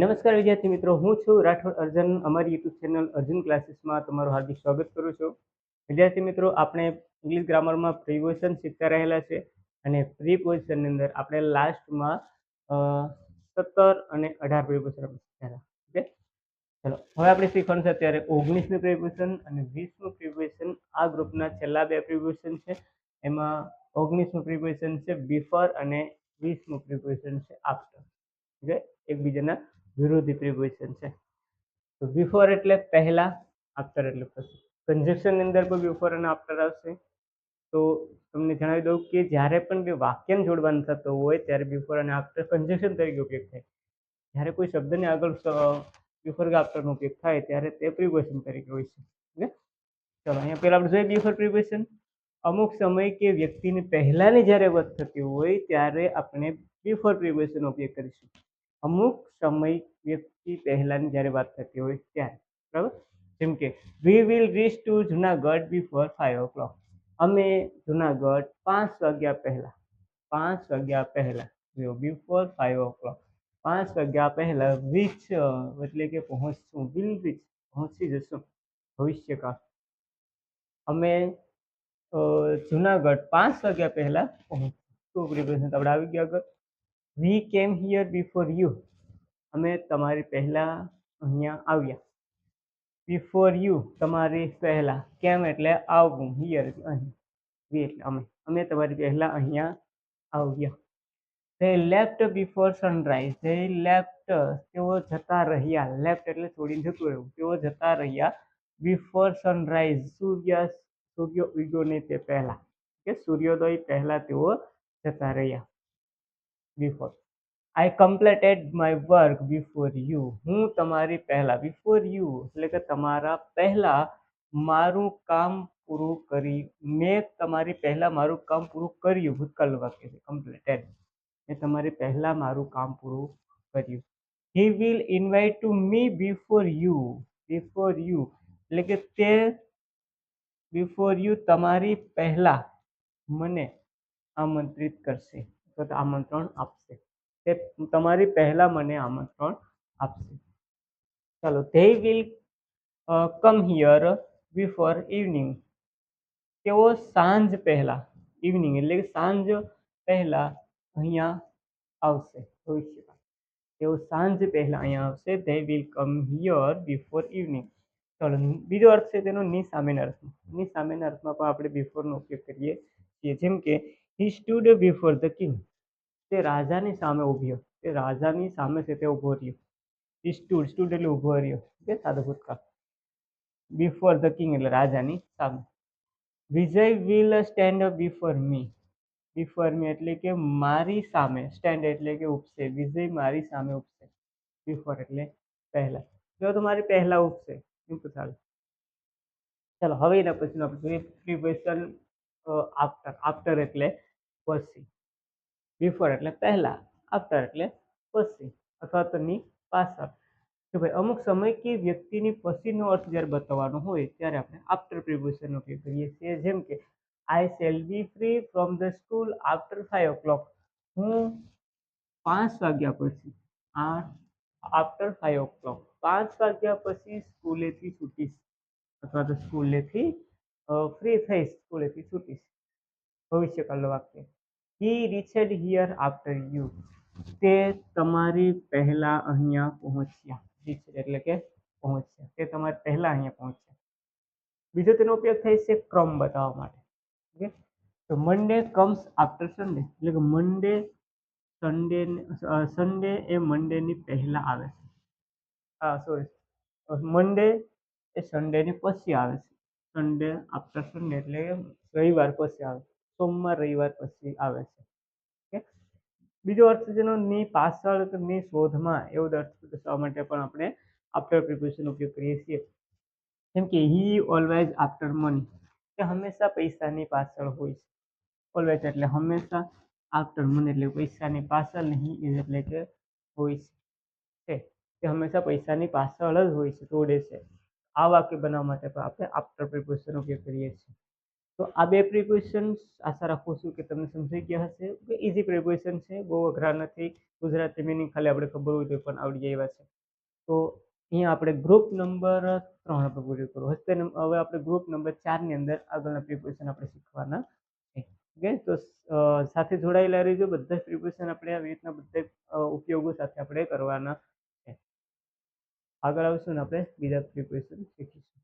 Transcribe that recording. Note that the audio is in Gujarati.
નમસ્કાર વિદ્યાર્થી મિત્રો, હું છું રાઠોડ અર્જુન. અમારી યુટ્યુબ ચેનલ અર્જુન ક્લાસીસમાં તમારું હાર્દિક સ્વાગત કરું છું. વિદ્યાર્થી મિત્રો, આપણે ઇંગ્લિશ ગ્રામરમાં પ્રિપોઝિશન શીખતા રહેલા છે અને પ્રિપોઝિશનની અંદર આપણે લાસ્ટમાં 17 અને 18 પ્રિપોઝિશન શીખ્યા. ઓકે, ચલો હવે આપણે શીખવાનું છે અત્યારે 19મી પ્રિપોઝિશન અને 20મી પ્રિપોઝિશન. આ ગ્રુપના છેલ્લા બે પ્રિપોઝિશન છે. એમાં 19મી પ્રિપોઝિશન છે બિફોર અને 20મી પ્રિપોઝિશન છે આફ્ટર. ઓકે, એકબીજાના વિરોધી પ્રિપોઝિશન છે. તો બિફોર એટલે પહેલા, આફ્ટર એટલે પછી. કન્જક્શનની અંદર પણ બિફોર અને આફ્ટર આવશે. તો તમને જણાવી દઉં કે જ્યારે પણ બે વાક્યને જોડવાનું થતું હોય ત્યારે બિફોર અને આફ્ટર કન્જક્શન તરીકે ઉપયોગ થાય. જ્યારે કોઈ શબ્દને આગળ બિફોર કે આફ્ટરનો ઉપયોગ થાય ત્યારે તે પ્રિપોઝિશન તરીકે હોય છે. ઓકે, ચલો અહીંયા પહેલા આપણે જોઈએ બિફોર પ્રિપોઝિશન. અમુક સમય કે વ્યક્તિની પહેલાની જ્યારે વાત થતી હોય ત્યારે આપણે બિફોર પ્રિપોઝિશનનો ઉપયોગ કરીશું. અમુક સમય વ્યક્તિ પહેલાની જ્યારે વાત થતી હોય ત્યારે, બરાબર. જેમ કે we will rich two Junagadh before 5 o'clock. અમે જુનાગઢ 5 વાગ્યા પહેલા, 5 વાગ્યા પહેલા, બિફોર 5 o'clock, 5 વાગ્યા પહેલા રીચ એટલે કે પહોંચશું. વિલ રીચ પહોંચી જશું, ભવિષ્યકાળ. અમે જુનાગઢ 5 વાગ્યા પહેલા પહોંચશું. પ્રિપોઝિશન આપણે આવી ગયા આગળ. વી કેમ હિયર બિફોર યુ. અમે તમારી પહેલા અહીંયા આવ્યા. બિફોર યુ તમારી પહેલા. કેમ એટલે આવવું, હિયર એટલે અહીં, વી એટલે અમે તમારી પહેલા અહીંયા આવ્યા. They left before sunrise. They left તેઓ જતા રહ્યા. લેફ્ટ એટલે છોડીને જતું રહેવું. તેઓ જતા રહ્યા બિફોર સનરાઈઝ સૂર્ય ઉગ્યો નહીં તે પહેલા, કે સૂર્યોદય પહેલા તેઓ જતા રહ્યા. Before. I completed my work before you. હું તમારી પહેલા, બિફોર યુ એટલે કે તમારા પહેલા મારું કામ પૂરું કરી. મેં તમારી પહેલા મારું કામ પૂરું કર્યું. ભૂતકાળનું વાક્ય છે કમ્પ્લીટેડ. મેં તમારી પહેલા મારું કામ પૂરું કર્યું. He will invite to me before you. Before you એટલે કે તે બિફોર યુ તમારી પહેલા મને આમંત્રિત કરશે અથવા આમંત્રણ આપશે. તે તમારી પહેલા મને આમંત્રણ આપશે. ચાલો, they will come here before evening. તેઓ સાંજ પહેલા, ઇવનિંગ એટલે કે સાંજ પહેલા અહીંયા આવશે. ભવિષ્યકાળ. તેઓ સાંજ પહેલા અહીંયા આવશે. They will come here before evening. ચલો, બીજો અર્થ છે તેનો ની સામેના અર્થમાં. ની સામેના અર્થમાં પણ આપણે બિફોરનો ઉપયોગ કરીએ છીએ. જેમ કે હી સ્ટુડ બિફોર ધ કિંગ. તે રાજાની સામે ઉભ્યો. તે રાજાની સામે છે તે ઉભો રહ્યો. હી સ્ટુડ એટલે ઉભો રહ્યો. કે સાદો ભૂતકાળ. બિફોર ધ કિંગ એટલે રાજાની સામે. Vijay will stand before me. Before me એટલે કે મારી સામે. સ્ટેન્ડ એટલે કે ઉપસે. વિજય મારી સામે ઉપસે. બિફોર એટલે પહેલા. જો તો મારી પહેલા ઉપસે. ચાલો, હવે એના પછીનું આપણે જોઈએ પ્રિપોઝિશન આફ્ટર. આફ્ટર એટલે પછી. બિફોર એટલે પહેલા, આફ્ટર એટલે પછી અથવા તો ની પાછળ. કે ભાઈ અમુક સમય કે વ્યક્તિની પછીનો અર્થ જ્યારે બતાવવાનો હોય ત્યારે આપણે આફ્ટર પ્રિપોઝિશનનો ઉપયોગ કરીએ છીએ. જેમ કે આઈ shall be free from the school after 5 o'clock. હું 5 વાગ્યા પછી, આફ્ટર 5 o'clock, 5 વાગ્યા પછી સ્કૂલેથી છૂટીશ અથવા તો સ્કૂલેથી ફ્રી થઈશ, સ્કૂલેથી છૂટીશ. ભવિષ્યકાળનું વાક્ય. હી રીચેડ હિયર આફ્ટર યુ. તે તમારી પહેલા અહીંયા પહોંચ્યા. રીચેડ એટલે કે પહોંચ્યા. તે તમારી પહેલા અહીંયા પહોંચ્યા. બીજો તેનો ઉપયોગ થાય છે ક્રમ બતાવવા માટે. ઓકે, તો મંડે કમ્સ આફ્ટર સન્ડે એટલે કે સન્ડે એ મંડેની પહેલા આવે છે. મંડે એ સન્ડેની પછી આવે છે. સન્ડે આફ્ટર સન્ડે એટલે રવિવાર પછી આવે. સોમવાર રવિવાર પછી આવે છે. ઓકે, બીજો અર્થ જેનો ની પાછળ કે ની શોધમાં એવો અર્થ દર્શાવવા માટે પણ આપણે આફ્ટર પ્રિપોઝિશનનો ઉપયોગ કરીએ છીએ. જેમ કે હી ઓલવેઝ આફ્ટર મની. તે હંમેશા પૈસાની પાછળ હોય છે. ઓલવેઝ એટલે હંમેશા, આફ્ટર મની એટલે પૈસાની પાછળ, હી એટલે કે હોય છે. તે હંમેશા પૈસાની પાછળ જ હોય છે, દોડે છે. આ વાક્ય બનાવવા માટે પણ આપણે આફ્ટર પ્રિપોઝિશનનો ઉપયોગ કરીએ છીએ. તો આ બે પ્રિપોઝિશન્સ આશા રાખું છું કે તમને સમજાઈ ગયા હશે કે ઇઝી પ્રિપોઝિશન છે, બહુ અઘરા નથી. ગુજરાતી મિનિંગ ખાલી આપણે ખબર હોય તો પણ આવડી જાય એવા છે. તો અહીંયા આપણે ગ્રુપ નંબર 3 આપણે પૂરું કર્યું. હવે આપણે ગ્રુપ નંબર 4 ની અંદર આગળના પ્રિપોઝિશન આપણે શીખવાના છે. ઓકે, તો સાથે જોડાયેલા રહેજો. બધા જ પ્રિપોઝિશન આપણે આવી રીતના બધા ઉપયોગો સાથે આપણે કરવાના છે. આગળ આવશું ને આપણે બીજા પ્રિપોઝિશન શીખીશું.